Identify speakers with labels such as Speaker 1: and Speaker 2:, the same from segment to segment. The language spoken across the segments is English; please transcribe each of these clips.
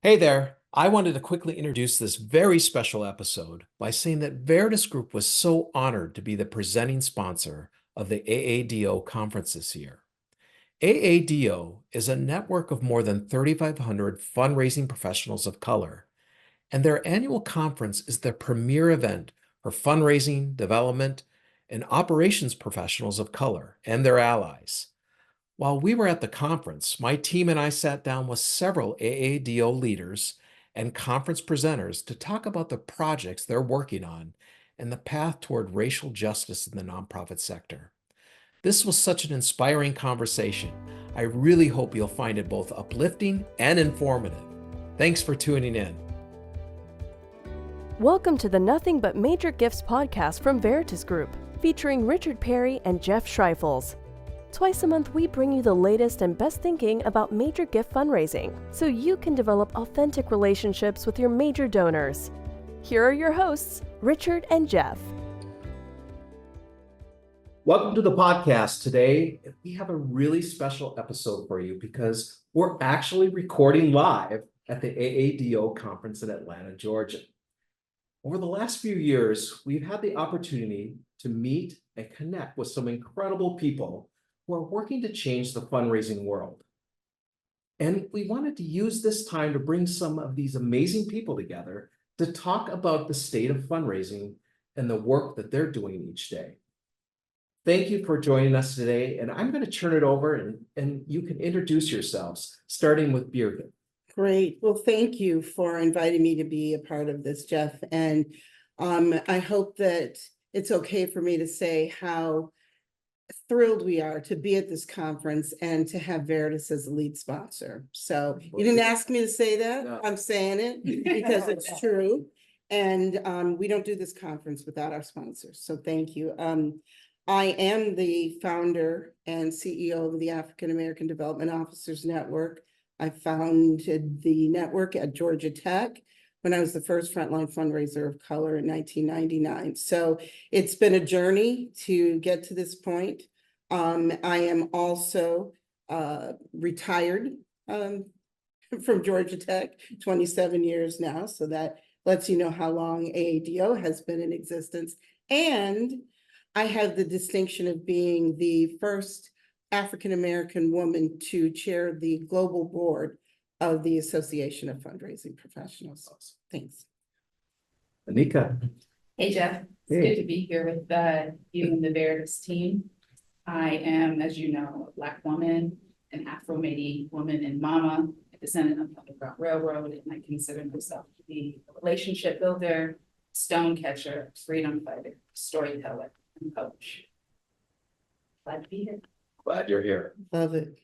Speaker 1: Hey there. I wanted to quickly introduce this very special episode by saying that Veritas Group was so honored to be the presenting sponsor of the AADO conference this year. AADO is a network of more than 3,500 fundraising professionals of color, and their annual conference is the premier event for fundraising, development, and operations professionals of color and their allies. While we were at the conference, my team and I sat down with several AADO leaders and conference presenters to talk about the projects they're working on and the path toward racial justice in the nonprofit sector. This was such an inspiring conversation. I really hope you'll find it both uplifting and informative. Thanks for tuning in.
Speaker 2: Welcome to the Nothing But Major Gifts podcast from Veritas Group, featuring Richard Perry and Jeff Schreifels. Twice a month, we bring you the latest and best thinking about major gift fundraising, so you can develop authentic relationships with your major donors. Here are your hosts, Richard and Jeff.
Speaker 1: Welcome to the podcast. Today, we have a really special episode for you because we're actually recording live at the AADO conference in Atlanta, Georgia. Over the last few years, we've had the opportunity to meet and connect with some incredible people who are working to change the fundraising world. And we wanted to use this time to bring some of these amazing people together to talk about the state of fundraising and the work that they're doing each day. Thank you for joining us today, and I'm going to turn it over and you can introduce yourselves, starting with Birgit.
Speaker 3: Great. Well, thank you for inviting me to be a part of this, Jeff. And I hope that it's okay for me to say how thrilled we are to be at this conference and to have Veritas as a lead sponsor. So you didn't ask me to say that.
Speaker 1: No.
Speaker 3: I'm saying it because it's true. And we don't do this conference without our sponsors. So thank you. I am the founder and CEO of the African American Development Officers Network. I founded the network at Georgia Tech when I was the first frontline fundraiser of color in 1999. So it's been a journey to get to this point. I am also retired from Georgia Tech, 27 years now. So that lets you know how long AADO has been in existence. And I have the distinction of being the first African-American woman to chair the global board of the Association of Fundraising Professionals. Thanks.
Speaker 1: Nneka.
Speaker 4: Hey, Jeff. It's good to be here with you and the Veritas team. I am, as you know, a Black woman, an Afro-Métis woman and mama, a descendant of the Underground Railroad, and I consider myself to be a relationship builder, stone catcher, freedom fighter, storyteller, and coach. Glad to be here.
Speaker 1: Glad you're here.
Speaker 3: Love it.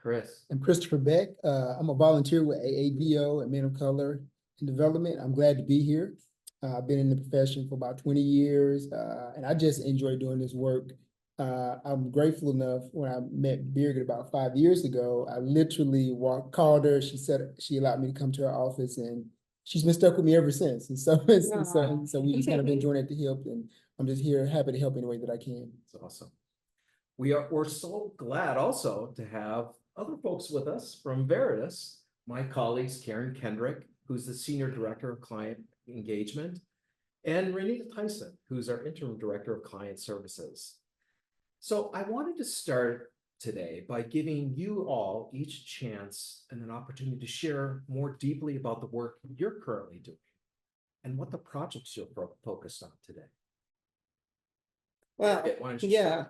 Speaker 1: Chris.
Speaker 5: I'm Christopher Beck. I'm a volunteer with AADO and Men of Color in Development. I'm glad to be here. I've been in the profession for about 20 years, and I just enjoy doing this work. I'm grateful enough when I met Birgit about 5 years ago, I literally called her. She said she allowed me to come to her office, and she's been stuck with me ever since. And so we just kind of been doing it to help, and I'm just here happy to help any way that I can.
Speaker 1: It's awesome. We're so glad also to have other folks with us from Veritas, my colleagues, Karen Kendrick, who's the Senior Director of Client Engagement, and Renita Tyson, who's our Interim Director of Client Services. So I wanted to start today by giving you all each chance and an opportunity to share more deeply about the work you're currently doing and what the projects you're focused on today.
Speaker 3: Well, yeah.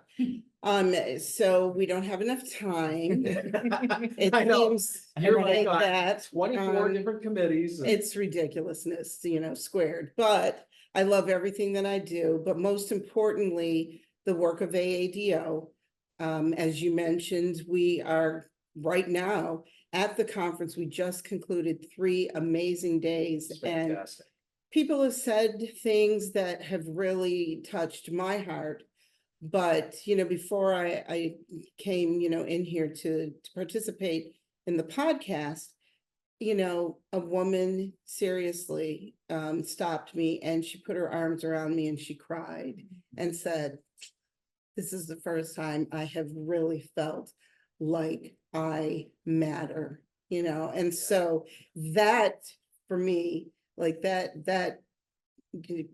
Speaker 3: So we don't have enough time. It
Speaker 1: I know.
Speaker 3: seems
Speaker 1: You're
Speaker 3: like
Speaker 1: like
Speaker 3: that.
Speaker 1: 24 different committees.
Speaker 3: It's ridiculousness, squared. But I love everything that I do. But most importantly, the work of AADO. As you mentioned, we are right now at the conference. We just concluded 3 amazing days.
Speaker 1: It's fantastic.
Speaker 3: People have said things that have really touched my heart. But, before I came, in here to participate in the podcast, a woman seriously stopped me and she put her arms around me and she cried and said, "This is the first time I have really felt like I matter you know, and so that, for me, like that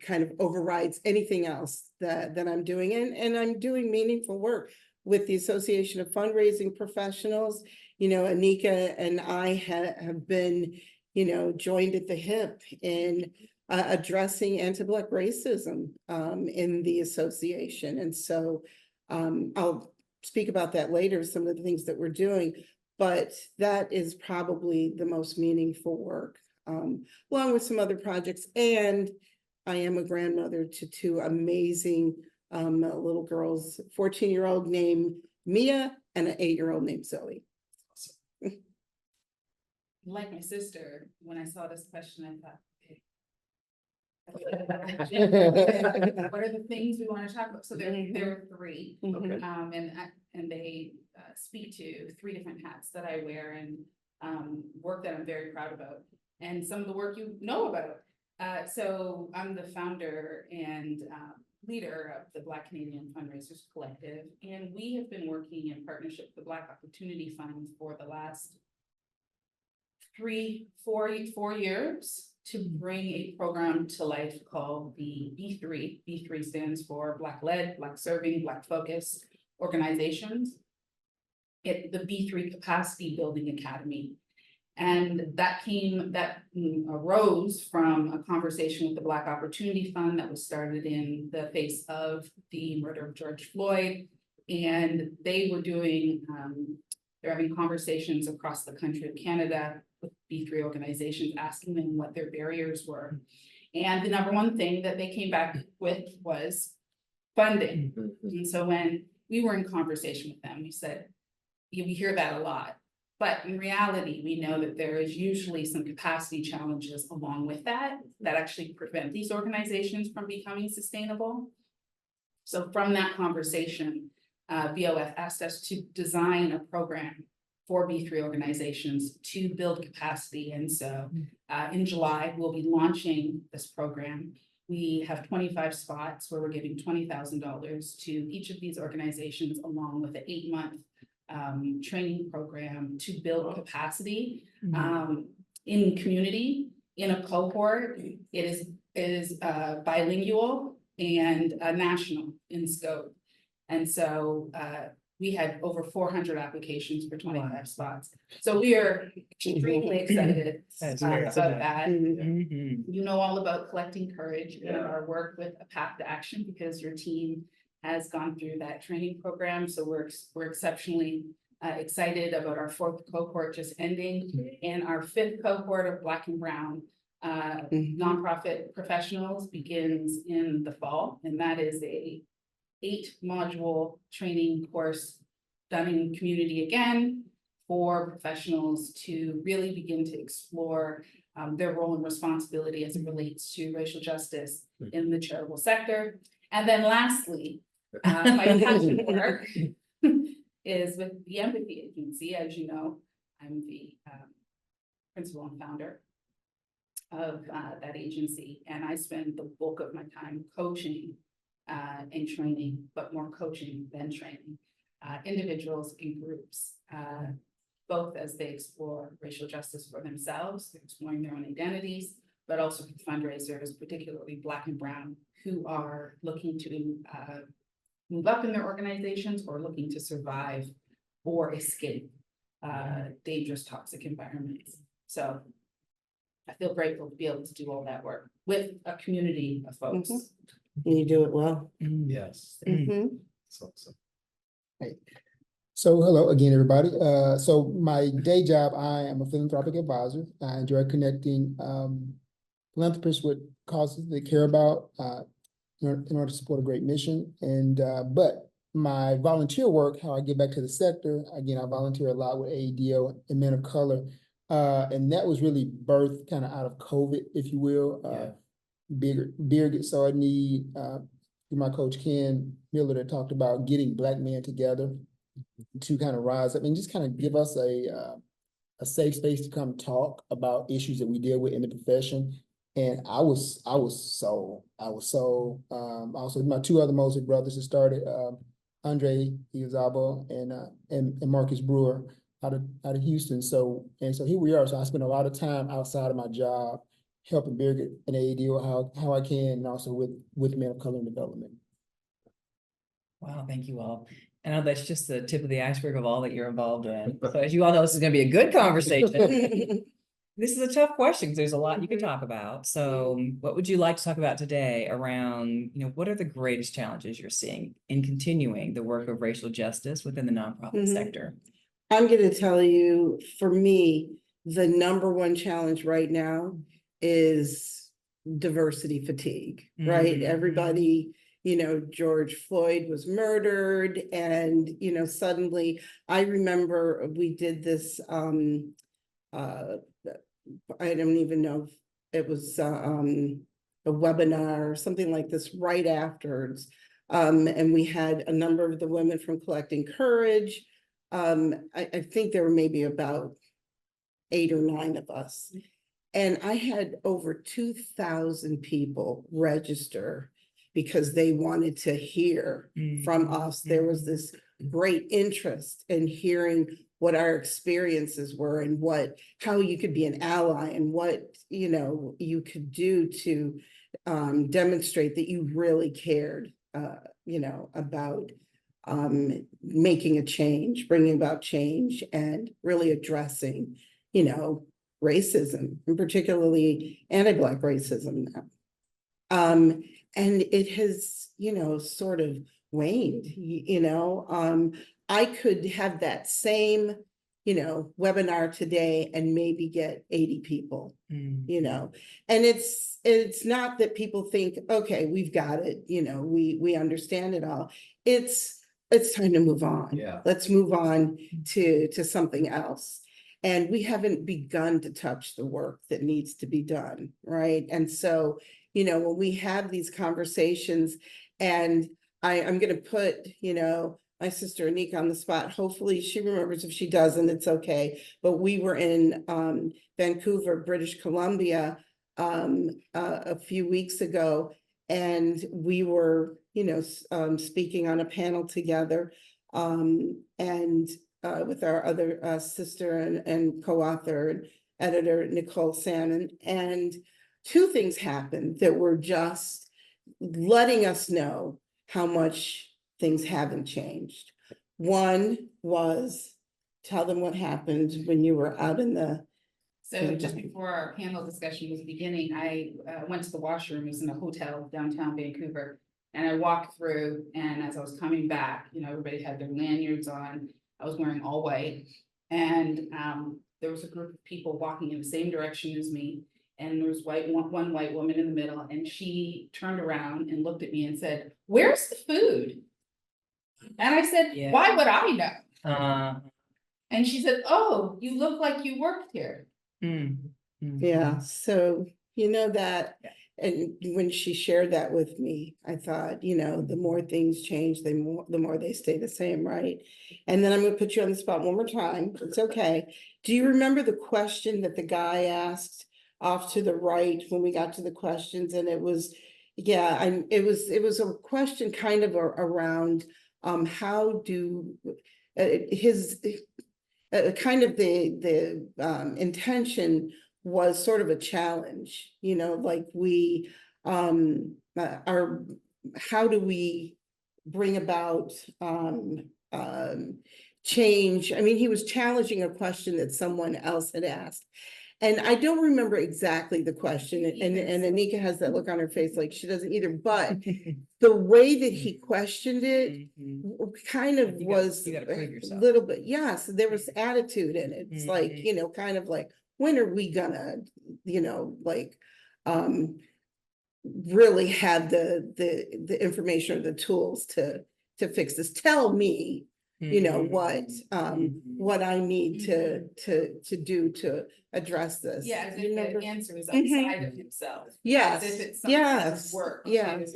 Speaker 3: kind of overrides anything else that I'm doing, and I'm doing meaningful work with the Association of Fundraising Professionals. You know, Nneka and I have been, you know, joined at the hip in addressing anti-Black racism in the association. And so I'll speak about that later, some of the things that we're doing, but that is probably the most meaningful work, along with some other projects. And I am a grandmother to two amazing little girls, 14-year-old named Mia and an 8-year-old named Zoe.
Speaker 4: Like my sister, when I saw this question, I thought, okay, what are the things we want to talk about? So there are three,
Speaker 3: Okay.
Speaker 4: and they speak to 3 different hats that I wear, and work that I'm very proud about, and some of the work you know about. So I'm the founder and leader of the Black Canadian Fundraisers Collective, and we have been working in partnership with the Black Opportunity Fund for the last 4 years to bring a program to life called the B3. B3 stands for Black-led, Black-serving, Black-focused organizations. The B3 Capacity Building Academy. And that arose from a conversation with the Black Opportunity Fund that was started in the face of the murder of George Floyd. And they were doing, they're having conversations across the country of Canada with B3 organizations, asking them what their barriers were. And the number one thing that they came back with was funding. And so when we were in conversation with them, we said, yeah, we hear that a lot. But in reality, we know that there is usually some capacity challenges along with that actually prevent these organizations from becoming sustainable. So from that conversation, BOF asked us to design a program for B3 organizations to build capacity. And so in July, we'll be launching this program. We have 25 spots where we're giving $20,000 to each of these organizations, along with an 8-month training program to build capacity in community, in a cohort. It is bilingual and national in scope. And so we had over 400 applications for 25 spots. So we are extremely excited about that. You know all about collecting courage and our work with a path to action, because your team has gone through that training program. So we're exceptionally excited about our 4th cohort just ending, and our 5th cohort of Black and Brown nonprofit professionals begins in the fall, and that is a 8-module training course done in community again for professionals to really begin to explore their role and responsibility as it relates to racial justice in the charitable sector. And then lastly, my passion work is with the Empathy Agency. As you know, I'm the principal and founder of that agency, and I spend the bulk of my time coaching and training, but more coaching than training, individuals and groups, both as they explore racial justice for themselves, they're exploring their own identities, but also for fundraisers, particularly Black and Brown, who are looking to move up in their organizations or looking to survive or escape dangerous, toxic environments. So I feel grateful to be able to do all that work with a community of folks.
Speaker 3: And you do it well.
Speaker 1: Yes. So.
Speaker 5: So hello again, everybody. So my day job, I am a philanthropic advisor. I enjoy connecting philanthropists with causes they care about in order to support a great mission. And but my volunteer work, how I get back to the sector, again, I volunteer a lot with AADO and Men of Color. And that was really birthed kind of out of COVID, if you will. Birgit saw a need, my coach Ken Miller that talked about getting Black men together to kind of rise up and just kind of give us a safe space to come talk about issues that we deal with in the profession. And I was sold. Also, my 2 other Moses brothers that started, Andre Iazabo and Marcus Brewer. out of Houston. So here we are. So I spend a lot of time outside of my job helping Birgit and AADO how I can, and also with men of color and development.
Speaker 6: Wow, thank you all. I know that's just the tip of the iceberg of all that you're involved in. So as you all know, this is going to be a good conversation. This is a tough question because there's a lot you can talk about. So what would you like to talk about today around, what are the greatest challenges you're seeing in continuing the work of racial justice within the nonprofit sector?
Speaker 3: I'm going to tell you, for me, the number one challenge right now is diversity fatigue, right? Everybody, George Floyd was murdered, and, suddenly I remember we did this, I don't even know if it was a webinar or something like this right afterwards. And we had a number of the women from Collecting Courage. I think there were maybe about 8 or 9 of us. And I had over 2,000 people register because they wanted to hear from us. There was this great interest in hearing what our experiences were and how you could be an ally and what, you could do to demonstrate that you really cared, about making a change, bringing about change, and really addressing, racism, and particularly anti-Black racism now. And it has, sort of waned, I could have that same, webinar today and maybe get 80 people, and it's not that people think, okay, we've got it, we understand it all. It's time to move on.
Speaker 1: Yeah.
Speaker 3: Let's move on to something else. And we haven't begun to touch the work that needs to be done, right? And so, when we have these conversations, and I'm going to put, my sister Nneka on the spot. Hopefully she remembers. If she doesn't, it's okay. But we were in Vancouver, British Columbia, a few weeks ago, and we were, speaking on a panel together, and with our other sister and co-author and editor, Nicole Salmon. And 2 things happened that were just letting us know how much things haven't changed. One was, tell them what happened when you were out in the...
Speaker 4: So just before our panel discussion was beginning, I went to the washroom. It was in a hotel downtown Vancouver. And I walked through, and as I was coming back, everybody had their lanyards on. I was wearing all white. And there was a group of people walking in the same direction as me. And there was one white woman in the middle. And she turned around and looked at me and said, "Where's the food?" And I said,
Speaker 6: Yeah.
Speaker 4: "Why would I know?" And she said, "Oh, you look like you worked here."
Speaker 3: Yeah, so that, and when she shared that with me, I thought, the more things change, the more they stay the same, right? And then I'm going to put you on the spot one more time. It's okay. Do you remember the question that the guy asked off to the right when we got to the questions? And it was, it was a question kind of around how do his kind of the intention was sort of a challenge, like we are, how do we bring about change? I mean, he was challenging a question that someone else had asked. And I don't remember exactly the question, and Nneka has that look on her face like she doesn't either, but the way that he questioned it kind of was a little bit, yes, there was attitude in it. It's like, kind of like, when are we gonna, really have the information or the tools to fix this? Tell me, what I need to do to address this.
Speaker 4: Yeah, as if the answer is outside of himself.
Speaker 3: Yes,
Speaker 4: As if it's something
Speaker 3: yes,
Speaker 4: work.
Speaker 3: yes.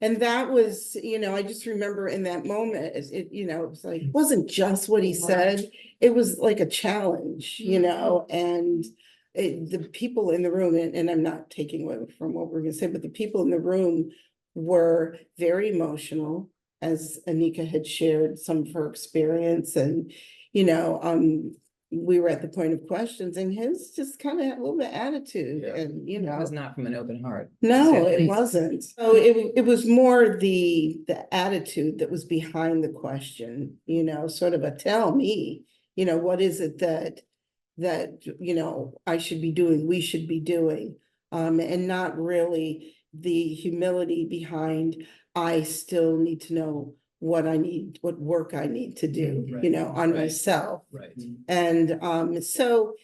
Speaker 3: And that was, I just remember in that moment, it was like, it wasn't just what he said, it was like a challenge, and the people in the room, and I'm not taking away from what we're gonna say, but the people in the room were very emotional, as Nneka had shared some of her experience, and, we were at the point of questions, and his just kind of had a little bit of attitude,
Speaker 1: Yeah.
Speaker 3: and
Speaker 6: It was not from an open heart.
Speaker 3: no,
Speaker 6: Yeah.
Speaker 3: it wasn't. So it was more the attitude that was behind the question, sort of a tell me, what is it that I should be doing, we should be doing, and not really the humility behind, I still need to know what work I need to do,
Speaker 1: Right,
Speaker 3: on
Speaker 1: right.
Speaker 3: myself.
Speaker 1: Right.
Speaker 3: And so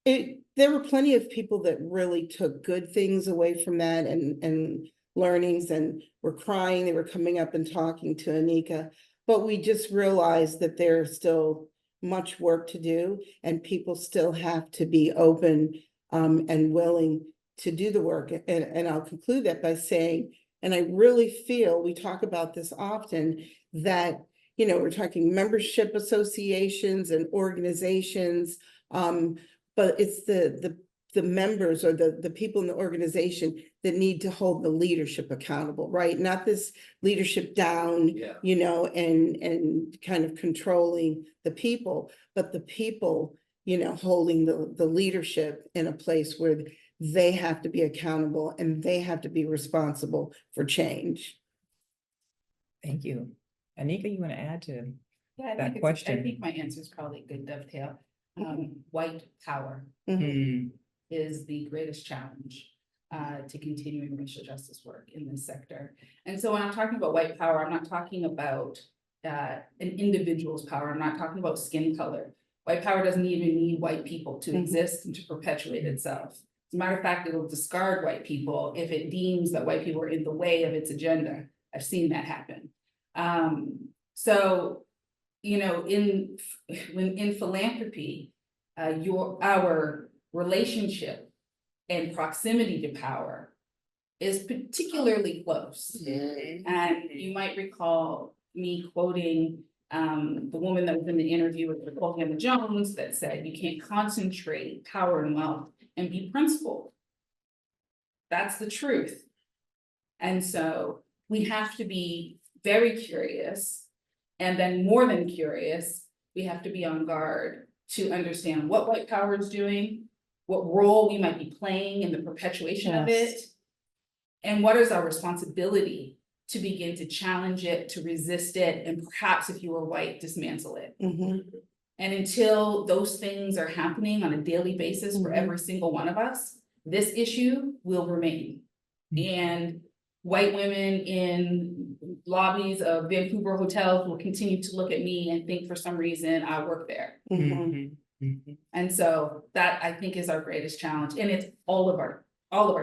Speaker 3: there were plenty of people that really took good things away from that and learnings, and were crying. They were coming up and talking to Nneka, but we just realized that there's still much work to do, and people still have to be open and willing to do the work. And I'll conclude that by saying, and I really feel, we talk about this often, that, we're talking membership associations and organizations, but it's the members or the people in the organization that need to hold the leadership accountable, right? Not this leadership down,
Speaker 1: Yeah.
Speaker 3: and kind of controlling the people, but the people, holding the leadership in a place where they have to be accountable and they have to be responsible for change.
Speaker 6: Thank you. Nneka, you want to add to?
Speaker 4: Yeah,
Speaker 6: That
Speaker 4: I
Speaker 6: question.
Speaker 4: think my answer is probably a good dovetail. White power
Speaker 3: Mhm.
Speaker 4: is the greatest challenge to continuing racial justice work in this sector. And so when I'm talking about white power, I'm not talking about an individual's power. I'm not talking about skin color. White power doesn't even need white people to
Speaker 3: Mhm.
Speaker 4: exist and to perpetuate itself. As a matter of fact, it'll discard white people if it deems that white people are in the way of its agenda. I've seen that happen. So, in philanthropy, our relationship and proximity to power is particularly close. And you might recall me quoting the woman that was in the interview with Nicole Jones that said, you can't concentrate power and wealth and be principled. That's the truth. And so we have to be very curious, and then more than curious, we have to be on guard to understand what white power is doing, what role we might be playing in the perpetuation of it, and what is our responsibility to begin to challenge it, to resist it, and perhaps if you were white, dismantle it.
Speaker 3: Mhm.
Speaker 4: And until those things are happening on a daily basis for every single one of us, this issue will remain. And white women in lobbies of Vancouver hotels will continue to look at me and think for some reason I work there.
Speaker 3: Mhm.
Speaker 4: And so that, I think, is our greatest challenge. And it's all of our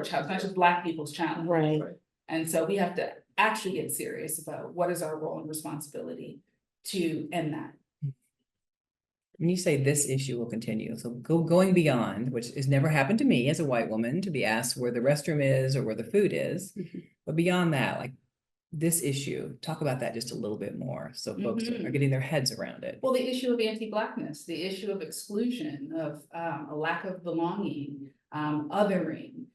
Speaker 4: challenges, not just Black people's challenge.
Speaker 3: Right.
Speaker 4: And so we have to actually get serious about what is our role and responsibility to end that.
Speaker 6: When you say this issue will continue, so going beyond, which has never happened to me as a white woman, to be asked where the restroom is or where the food is, but beyond that, like this issue, talk about that just a little bit more, so folks are getting their heads around it.
Speaker 4: Well, the issue of anti-Blackness, the issue of exclusion, of a lack of belonging, othering,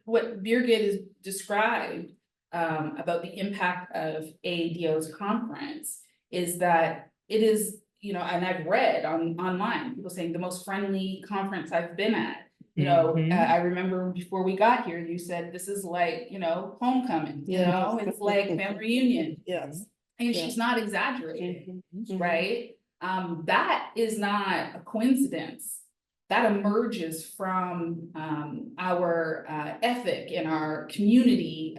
Speaker 4: what Birgit has described about the impact of AADO's conference is that it is, and I've read online, people saying the most friendly conference I've been at. I remember before we got here, you said this is like, homecoming, it's like family reunion.
Speaker 3: Yes.
Speaker 4: And
Speaker 3: Yeah.
Speaker 4: she's not exaggerating, right? That is not a coincidence. That emerges from our ethic and our community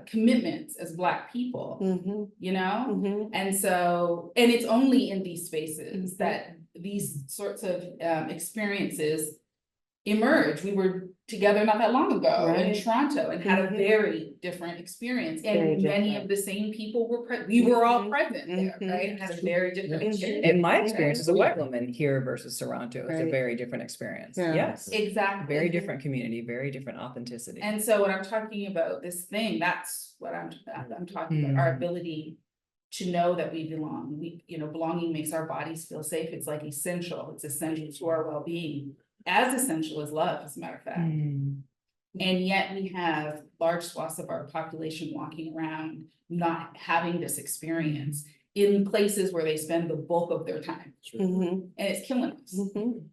Speaker 4: commitments as Black people, And so, and it's only in these spaces that these sorts of experiences emerge. We were together not that long ago in Toronto and had a very different experience. And many of the same people were we were all present there, right? And had a very different experience.
Speaker 6: And my experience as a white woman here versus Toronto is a very different experience.
Speaker 3: Yeah.
Speaker 6: Yes.
Speaker 4: Exactly.
Speaker 6: Very different community, very different authenticity.
Speaker 4: And so when I'm talking about this thing, that's what I'm talking about, our ability to know that we belong. Belonging makes our bodies feel safe. It's like essential. It's essential to our well-being. As essential as love, as a matter of fact. And yet we have large swaths of our population walking around not having this experience. in places where they spend the bulk of their time,
Speaker 3: Mhm.
Speaker 4: and it's killing us.
Speaker 3: Mhm.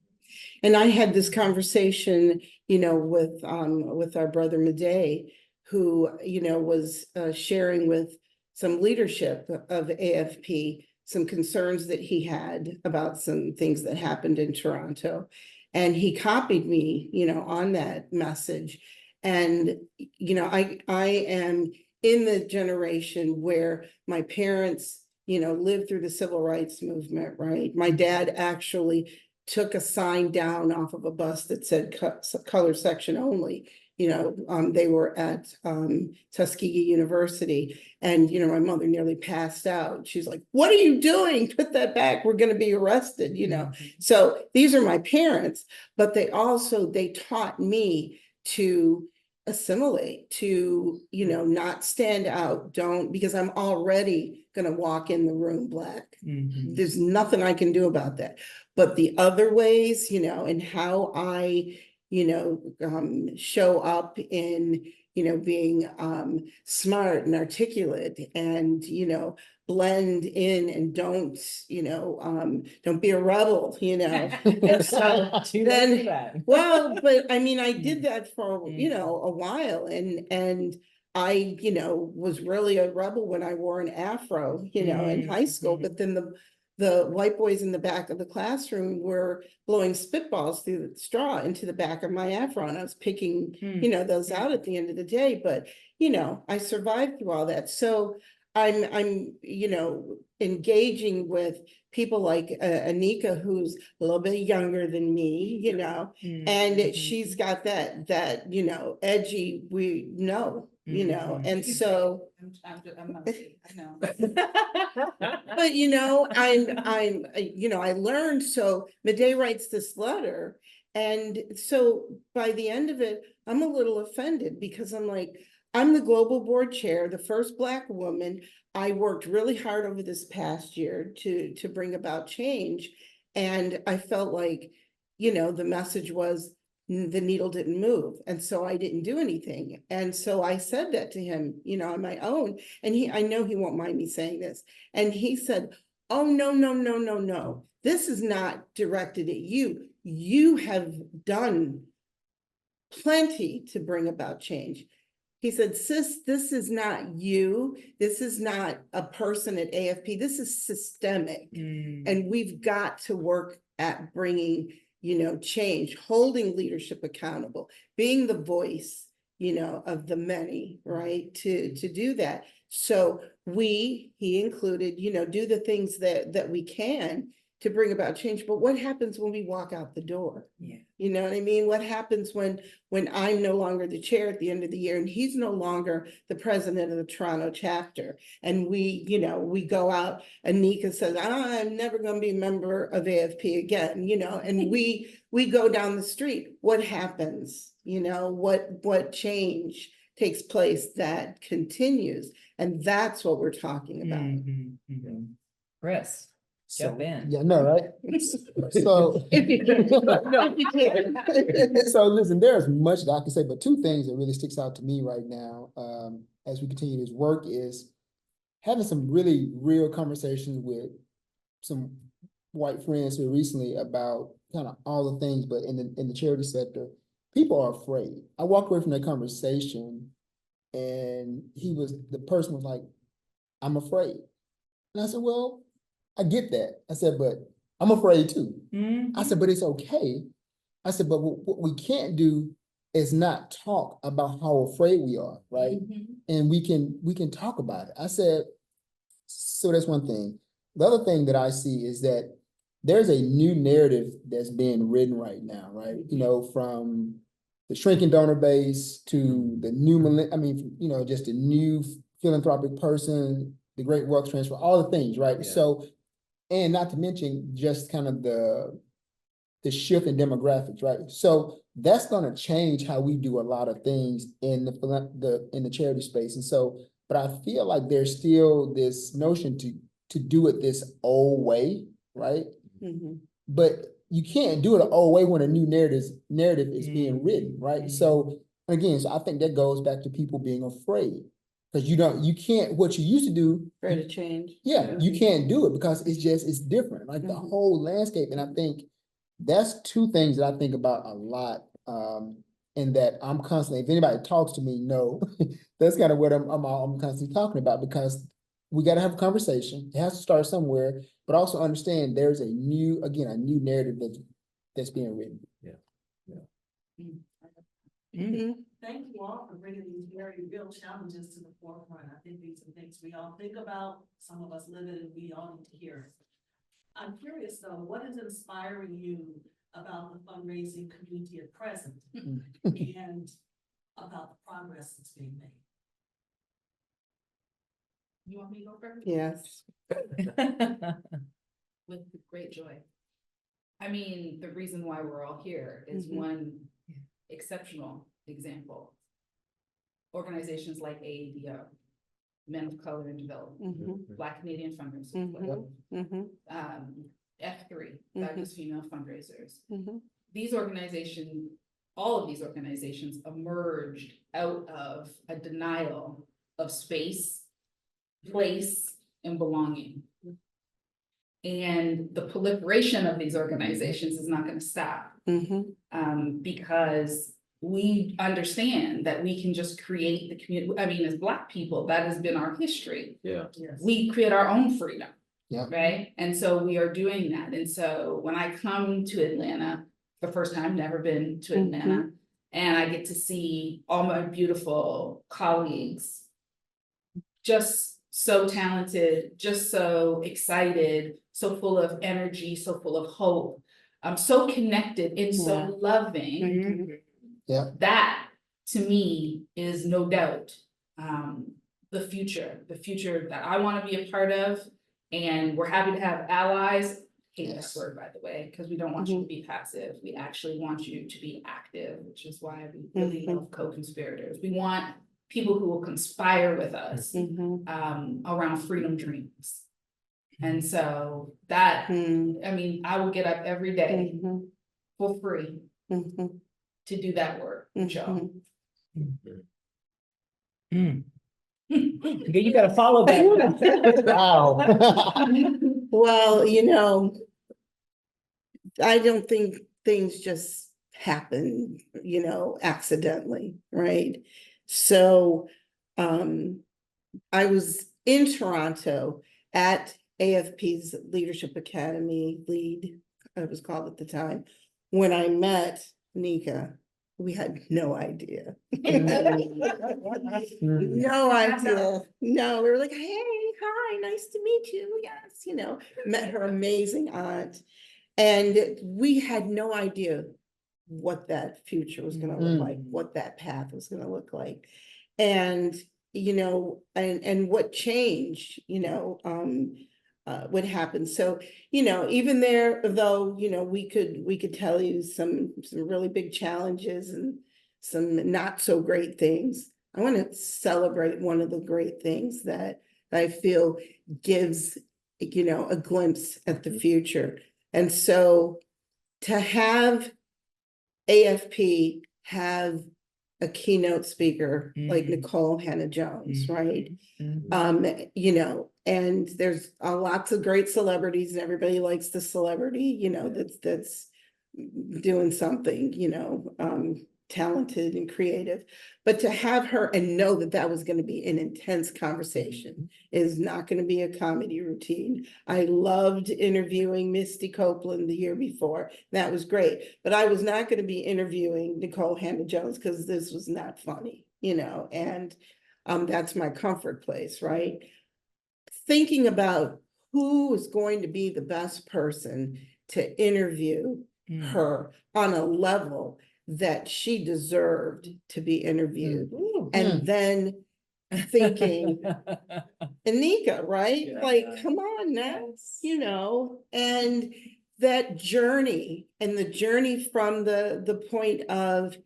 Speaker 3: And I had this conversation, with our brother Madej, who, was sharing with some leadership of AFP, some concerns that he had about some things that happened in Toronto. And he copied me, on that message. And, I am in the generation where my parents, lived through the civil rights movement, right? My dad actually took a sign down off of a bus that said color section only. They were at Tuskegee University, and my mother nearly passed out. She's like, "What are you doing? Put that back. We're going to be arrested." So these are my parents, but they taught me to assimilate, to not stand out, because I'm already going to walk in the room black. There's nothing I can do about that. But the other ways, and how I, show up in, being smart and articulate, and, blend in, and don't be a rebel, And so then, well, but I mean, I did that for, a while, and I, was really a rebel when I wore an afro, in high school, but then the white boys in the back of the classroom were blowing spitballs through the straw into the back of my afro, and I was picking, those out at the end of the day. But, I survived through all that. So I'm, engaging with people like Nneka, who's a little bit younger than me, and she's got that, edgy, and so. I'm not, I know. But I learned. So Madej writes this letter, and so by the end of it, I'm a little offended, because I'm like, I'm the global board chair, the first Black woman. I worked really hard over this past year to bring about change, and I felt like, the message was, the needle didn't move, and so I didn't do anything. And so I said that to him, on my own, and I know he won't mind me saying this, and he said, "Oh, no, no, no, no, no, this is not directed at you. You have done plenty to bring about change." He said, "Sis, this is not you. This is not a person at AFP. This is systemic. And we've got to work at bringing, change, holding leadership accountable, being the voice, of the many, right? To do that. So he included, do the things that we can to bring about change. But what happens when we walk out the door?
Speaker 6: Yeah.
Speaker 3: You know what I mean? What happens when I'm no longer the chair at the end of the year, and he's no longer the president of the Toronto chapter, and we go out, and Nneka says, "I'm never going to be a member of AFP again," and we go down the street. What happens? What change takes place that continues? And that's what we're talking about.
Speaker 6: Chris. Jump in.
Speaker 5: Yeah, no, right? So,
Speaker 3: If you can.
Speaker 5: so listen, there's much that I can say, but two things that really sticks out to me right now, as we continue this work, is having some really real conversations with some white friends here recently about kind of all the things, but in the charity sector, people are afraid. I walked away from that conversation, and the person was like, "I'm afraid." And I said, "Well, I get that." I said, "But I'm afraid too." I said, "But it's okay." I said, "But what we can't do is not talk about how afraid we are, right? And we can talk about it." I said, so that's one thing. The other thing that I see is that there's a new narrative that's being written right now, right? From the shrinking donor base to the new, just the new philanthropic person, the great wealth transfer, all the things, right?
Speaker 1: Yeah.
Speaker 5: So, and not to mention just kind of the shift in demographics, right? So that's going to change how we do a lot of things in the charity space. And so, but I feel like there's still this notion to do it this old way, right? But you can't do it an old way when a new narrative is being written, right? So again, I think that goes back to people being afraid. Because you can't, what you used to do,
Speaker 3: Afraid of change.
Speaker 5: yeah, you can't do it because it's different, like the
Speaker 3: Mhm.
Speaker 5: whole landscape. And I think that's two things that I think about a lot. And that I'm constantly, if anybody talks to me, no, that's kind of what I'm constantly talking about, because we got to have a conversation. It has to start somewhere, but also understand there's a new narrative that's being written.
Speaker 3: Mhm.
Speaker 7: Thank you all for bringing these very real challenges to the forefront. I think these are things we all think about, some of us live it, and we all need to hear it. I'm curious though, what is inspiring you about the fundraising community at present and about the progress that's being made?
Speaker 4: You want me to go first?
Speaker 3: Yes.
Speaker 4: With great joy. I mean, the reason why we're all here is
Speaker 3: Mhm.
Speaker 4: one exceptional example. Organizations like AADO, Men of Color in Development,
Speaker 3: Mhm.
Speaker 4: Black Canadian Fundraisers,
Speaker 3: Mhm. Mhm.
Speaker 4: F3,
Speaker 3: Mhm.
Speaker 4: Diverse Female Fundraisers.
Speaker 3: Mhm.
Speaker 4: These organizations, all of these organizations emerged out of a denial of space, place, and belonging. And the proliferation of these organizations is not going to stop.
Speaker 3: Mhm.
Speaker 4: Because we understand that we can just create the community. I mean, as Black people, that has been our history.
Speaker 1: Yeah.
Speaker 7: Yes.
Speaker 4: We create our own freedom.
Speaker 5: Yeah.
Speaker 4: Right? And so we are doing that. And so when I come to Atlanta, the first time, never been to Atlanta, and I get to see all my beautiful colleagues, just so talented, just so excited, so full of energy, so full of hope, so connected and so
Speaker 3: Yeah.
Speaker 4: loving.
Speaker 3: Mhm.
Speaker 5: Yeah.
Speaker 4: That to me is no doubt the future that I want to be a part of. And we're happy to have allies. Hate
Speaker 5: Yes.
Speaker 4: that word, by the way, because we don't want you to be passive. We actually want you to be active, which is why we really love co-conspirators. We want people who will conspire with us
Speaker 3: Mhm.
Speaker 4: around freedom dreams. And so that,
Speaker 3: Mhm.
Speaker 4: I mean, I will get up every day
Speaker 3: Mhm.
Speaker 4: for free
Speaker 3: Mhm.
Speaker 4: to do that work with y'all.
Speaker 3: Mhm.
Speaker 6: You gotta follow that.
Speaker 5: Wow.
Speaker 3: Well, I don't think things just happen, accidentally, right? So, I was in Toronto at AFP's Leadership Academy lead, it was called at the time, when I met Nneka. We had no idea. No idea. No, we were like, hey, hi, nice to meet you. Yes, met her amazing aunt. And we had no idea what that future was gonna look like, what that path was gonna look like. And, and what changed, what happened. So, even there, though, we could tell you some really big challenges and some not so great things. I want to celebrate one of the great things that I feel gives, a glimpse at the future. And so to have AFP have a keynote speaker like Nicole Hannah-Jones, right? And there's lots of great celebrities and everybody likes the celebrity, that's doing something, talented and creative. But to have her and know that that was going to be an intense conversation is not going to be a comedy routine. I loved interviewing Misty Copeland the year before. That was great. But I was not going to be interviewing Nicole Hannah-Jones because this was not funny, and that's my comfort place, right? Thinking about who is going to be the best person to interview her on a level that she deserved to be interviewed. And then thinking, Nneka, right? Like, come on now, and that journey and the journey from the point of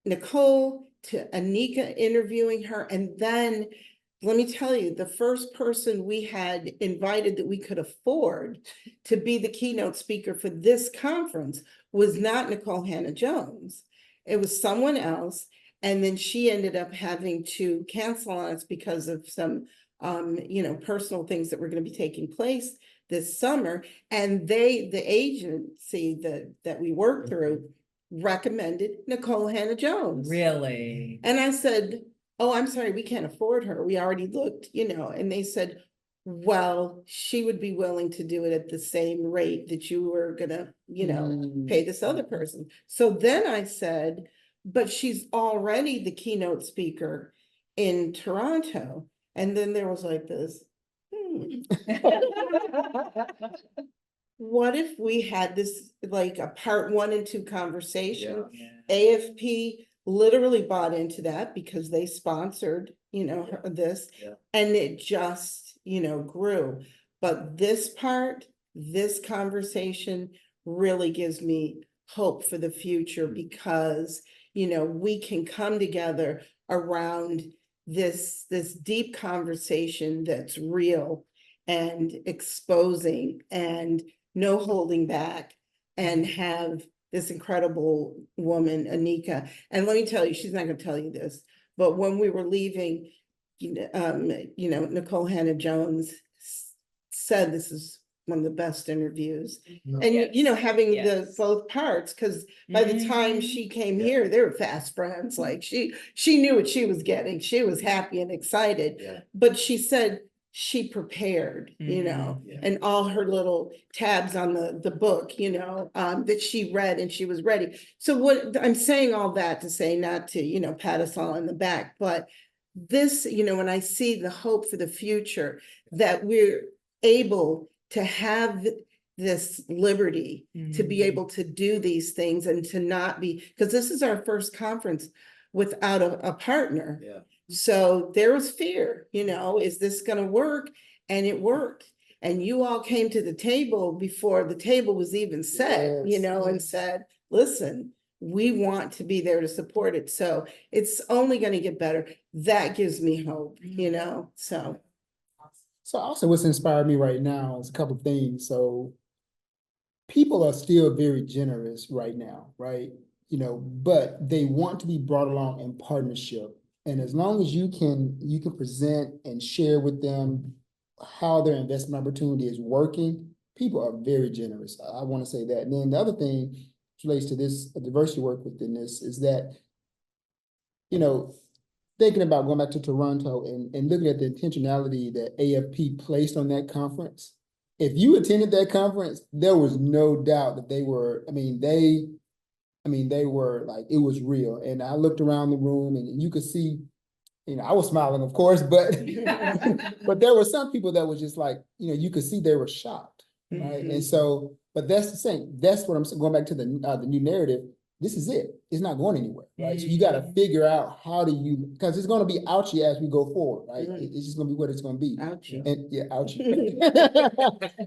Speaker 3: Nicole to Nneka interviewing her. And then let me tell you, the first person we had invited that we could afford to be the keynote speaker for this conference was not Nicole Hannah-Jones. It was someone else. And then she ended up having to cancel on us because of some, personal things that were going to be taking place this summer. And the agency that we worked through recommended Nicole Hannah-Jones.
Speaker 6: Really?
Speaker 3: And I said, oh, I'm sorry, we can't afford her. We already looked, and they said, well, she would be willing to do it at the same rate that you were gonna, pay this other person. So then I said, but she's already the keynote speaker in Toronto. And then there was like this, what if we had this like a part 1 and 2 conversation? AFP literally bought into that because they sponsored, this, and it just, grew. But this conversation really gives me hope for the future because, we can come together around this deep conversation that's real and exposing and no holding back, and have this incredible woman, Nneka. And let me tell you, she's not going to tell you this, but when we were leaving, Nicole Hannah-Jones said this is one of the best interviews. And,
Speaker 6: Yes.
Speaker 3: having the
Speaker 6: Yes.
Speaker 3: both parts, because by the time
Speaker 6: Mhm.
Speaker 3: she came here, they were fast friends. Like she knew what she was getting. She was happy and excited.
Speaker 1: Yeah.
Speaker 3: But she said she prepared, and all her little tabs on the book, that she read, and she was ready. So what I'm saying all that to say, not to, pat us all on the back, but this, when I see the hope for the future, that we're able to have this liberty to be able to do these things and to not be, because this is our first conference without a partner.
Speaker 1: Yeah.
Speaker 3: So there was fear, is this going to work? And it worked. And you all came to the table before the table was even set, and said, listen, we want to be there to support it. So it's only going to get better. That gives me hope, so.
Speaker 5: So also what's inspired me right now is a couple of things. So people are still very generous right now, right? But they want to be brought along in partnership. And as long as you can present and share with them how their investment opportunity is working, people are very generous. I want to say that. And then the other thing which relates to this diversity work within this is that, thinking about going back to Toronto and looking at the intentionality that AFP placed on that conference. If you attended that conference, there was no doubt that they were, they were like, it was real. And I looked around the room and you could see, I was smiling, of course, but but there were some people that were just like, you could see they were shocked, right? And so, but that's the same. That's what I'm going back to the new narrative. This is it. It's not going anywhere, right? So you got to figure out how do you, because it's going to be ouchy as we go forward, right? It's just going to be what it's going to be.
Speaker 3: Ouchie.
Speaker 5: And yeah, ouchie.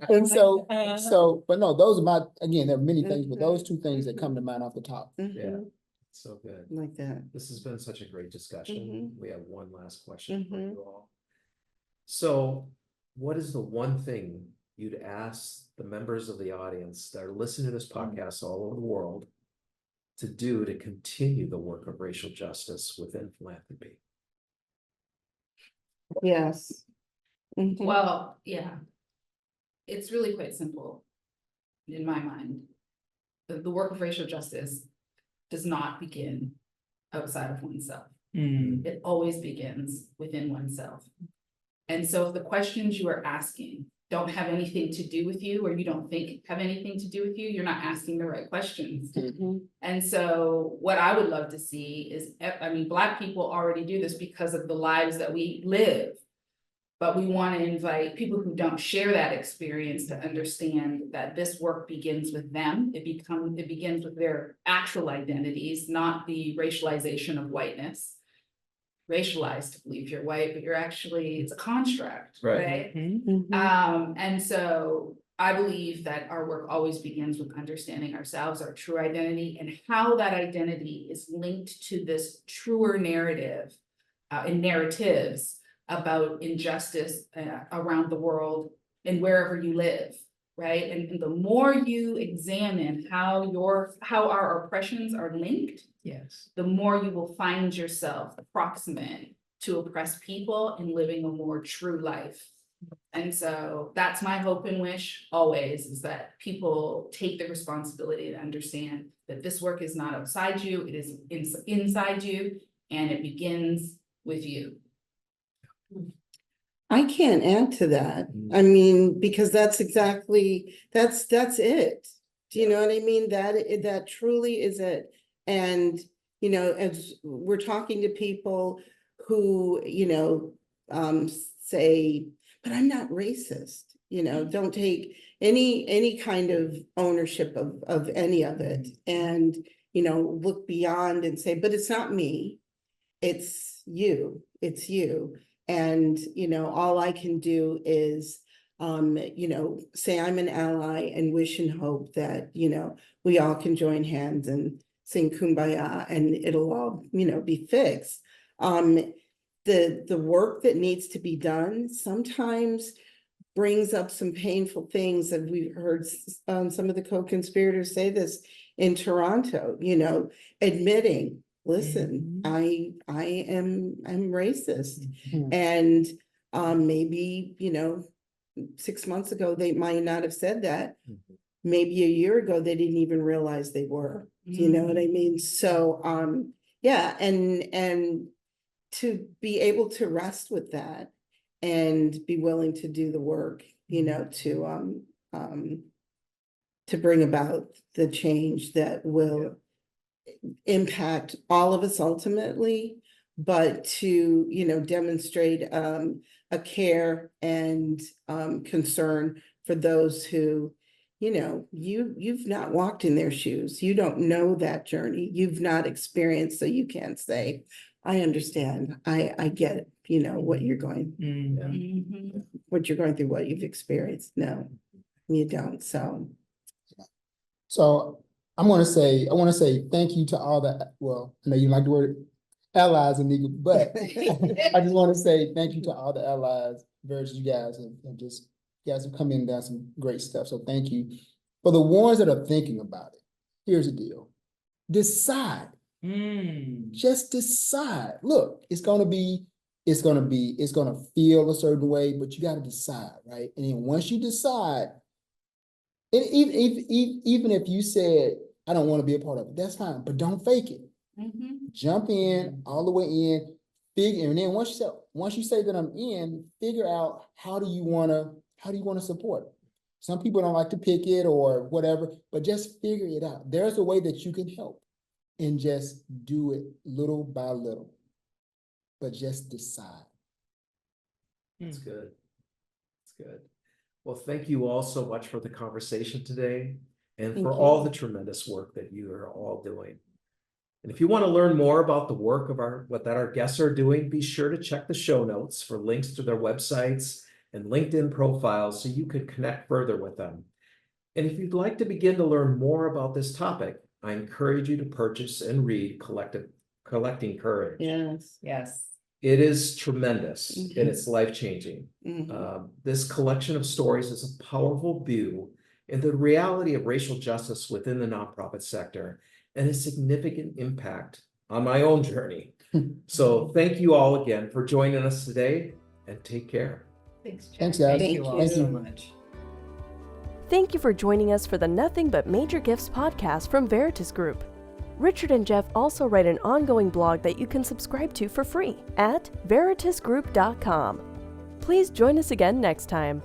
Speaker 5: And so, but no, those are again, there are many things, but those two things that come to mind off the top.
Speaker 1: Yeah. So good.
Speaker 3: Like that.
Speaker 1: This has been such a great discussion. We have one last question for you all. So what is the one thing you'd ask the members of the audience that are listening to this podcast all over the world to do to continue the work of racial justice within philanthropy?
Speaker 3: Yes.
Speaker 4: Well, yeah. It's really quite simple in my mind. The work of racial justice does not begin outside of oneself. It always begins within oneself. And so if the questions you are asking don't have anything to do with you, or you don't think have anything to do with you, you're not asking the right questions. And so what I would love to see is, Black people already do this because of the lives that we live. But we want to invite people who don't share that experience to understand that this work begins with them. It begins with their actual identities, not the racialization of whiteness. Racialized to believe you're white, but you're actually, it's a construct, right? And so I believe that our work always begins with understanding ourselves, our true identity, and how that identity is linked to this truer narrative and narratives about injustice around the world and wherever you live, right? And the more you examine how our oppressions are linked,
Speaker 6: Yes.
Speaker 4: the more you will find yourself proximate to oppressed people and living a more true life. And so that's my hope and wish always, is that people take the responsibility to understand that this work is not outside you, it is inside you, and it begins with you.
Speaker 3: I can't add to that. I mean, because that's exactly, that's it. Do you know what I mean? That truly is it. And, as we're talking to people who, say, but I'm not racist, don't take any kind of ownership of any of it. And, look beyond and say, but it's not me, it's you. And, all I can do is, say I'm an ally and wish and hope that, we all can join hands and sing Kumbaya and it'll all, be fixed. The work that needs to be done sometimes brings up some painful things, and we've heard some of the co-conspirators say this in Toronto, admitting, listen, I'm racist. And maybe, 6 months ago, they might not have said that. Maybe a year ago, they didn't even realize they were. Do you know what I mean? So, yeah, and to be able to rest with that and be willing to do the work, to bring about the change that will impact all of us ultimately, but to, demonstrate a care and concern for those who, you've not walked in their shoes. You don't know that journey. You've not experienced, so you can't say, I understand. I get, what you're going, what you're going through, what you've experienced. No, you don't.
Speaker 5: So I want to say thank you to all the, well, I know you like the word allies, Nneka, but I just want to say thank you to all the allies. Versus you guys have come in and done some great stuff. So thank you. For the ones that are thinking about it, here's the deal. Decide. Just decide. Look, it's gonna feel a certain way, but you gotta decide, right? And then once you decide, and even if you said, I don't want to be a part of it, that's fine, but don't fake it. Jump in all the way in, and then once you say that I'm in, figure out how do you want to support it. Some people don't like to pick it or whatever, but just figure it out. There's a way that you can help, and just do it little by little, but just decide.
Speaker 1: That's good. That's good. Well, thank you all so much for the conversation today and
Speaker 3: Thank
Speaker 1: for
Speaker 3: you.
Speaker 1: all the tremendous work that you are all doing. And if you want to learn more about the work of what our guests are doing, be sure to check the show notes for links to their websites and LinkedIn profiles so you could connect further with them. And if you'd like to begin to learn more about this topic, I encourage you to purchase and read Collecting Courage.
Speaker 6: Yes.
Speaker 1: It is tremendous and it's life-changing. This collection of stories is a powerful view into the reality of racial justice within the nonprofit sector and a significant impact on my own journey. So thank you all again for joining us today, and take care.
Speaker 6: Thanks, Jeff.
Speaker 5: Thanks, guys.
Speaker 6: Thank you all so much.
Speaker 2: Thank you for joining us for the Nothing But Major Gifts podcast from Veritas Group. Richard and Jeff also write an ongoing blog that you can subscribe to for free at veritasgroup.com. Please join us again next time.